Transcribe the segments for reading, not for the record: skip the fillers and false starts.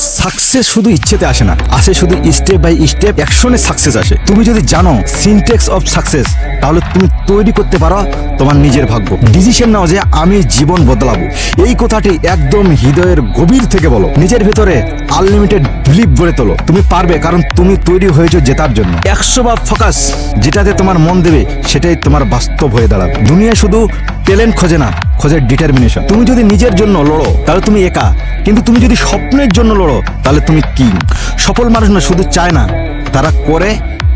Success শুধু ইচ্ছেতে আসে না, আসে শুধু স্টেপ বাই স্টেপ অ্যাকশনে সাকসেস আসে। তুমি যদি জানো সিনটেক্স অফ সাকসেস, তাহলে তুমি তৈরি করতে পারো তোমার নিজের ভাগ্য। ডিসিশন নাও যে আমি জীবন বদলাবো। এই কথাটি একদম হৃদয়ের গভীর থেকে বলো। নিজের ভেতরে আনলিমিটেড বিলিভ গড়ে তোলো। তুমি পারবে, কারণ তুমি তৈরি হয়েছো জেতার জন্য। 100 ফোকাস, যেটাতে তোমার মন দেবে সেটাই তোমার বাস্তব হয়ে দাঁড়াবে। দুনিয়া শুধু ট্যালেন্ট খোঁজে না, খোঁজে ডিটারমিনেশন। তুমি যদি নিজের জন্য লড়ো তাহলে তুমি একা, কিন্তু তুমি যদি স্বপ্নের জন্য লড়ো তাহলে তুমি কিং। সফল মানুষ না শুধু চায় না, তারা করে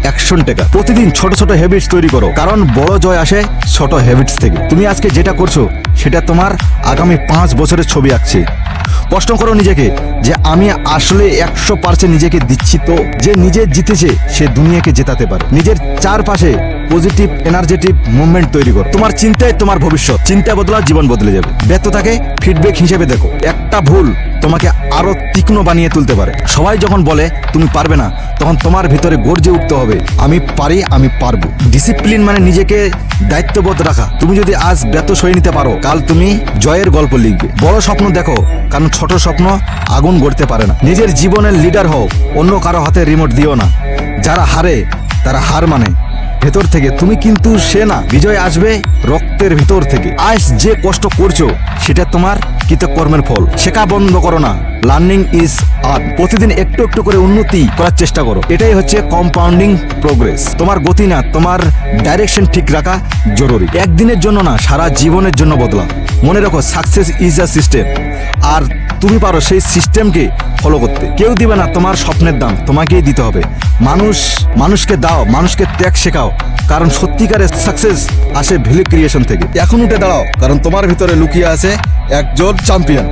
অ্যাকশন টেকা। প্রতিদিন ছোট ছোট হ্যাবিটস তৈরি করো, কারণ বড় জয় আসে ছোট হ্যাবিটস থেকে। তুমি আজকে যেটা করছো সেটা তোমার আগামী 5 বছরের ছবি আঁকছে। প্রশ্ন করো নিজেকে যে আমি আসলে 100% নিজেকে দিচ্ছি তো? যে নিজে জিতেছে সে দুনিয়াকে জেতাতে পারে। নিজের চারপাশে পজিটিভ এনার্জেটিক মুভমেন্ট তৈরি করো। তোমার চিন্তায় তোমার ভবিষ্যৎ। চিন্তা বদলা, জীবন বদলে যাবে। ব্যর্থতাকে ফিডব্যাক হিসেবে দেখো। একটা ভুল তোমাকে আরো তীক্ষ্ণ বানিয়ে তুলতে পারে। সবাই যখন বলে তুমি পারবে না, তখন তোমার ভিতরে গর্জে উঠতে হবে আমি পারি, আমি পারবো। ডিসিপ্লিন মানে নিজেকে দায়িত্ববোধ রাখা। তুমি যদি আজ ব্যর্থ সয়ে নিতে পারো, কাল তুমি জয়ের গল্প লিখবে। বড় স্বপ্ন দেখো, কারণ ছোট স্বপ্ন আগুন গড়তে পারে না। নিজের জীবনের লিডার হও, অন্য কারো হাতে রিমোট দিও না। যারা হারে তারা হার মানে ভেতর থেকে, তুমি কিন্তু সে না। বিজয় আসবে রক্তের ভিতর থেকে। আজ যে কষ্ট করছো সেটা তোমার কৃতকর্মের ফল। শেখা বন্ধ করো না, লার্নিং ইজ আর্ট। প্রতিদিন একটু একটু করে উন্নতি করার চেষ্টা করো। এটাই হচ্ছে কম্পাউন্ডিং প্রোগ্রেস। তোমার গতি না, তোমার ডাইরেকশন ঠিক রাখা জরুরি। একদিনের জন্য না, সারা জীবনের জন্য বদলা। মনে রাখো সাকসেস ইজ আ সিস্টেম, আর তুমি পারো সেই সিস্টেমকে ফলো করতে। কেউ দিবে না তোমার স্বপ্নের দাম, তোমাকেই দিতে হবে। মানুষকে দাও, মানুষকে ত্যাগ শেখাও, কারণ সত্যিকারের সাকসেস আসে ভ্যালু ক্রিয়েশন থেকে। এখন উঠে দাঁড়াও, কারণ তোমার ভিতরে লুকিয়ে আছে একজন চ্যাম্পিয়ন।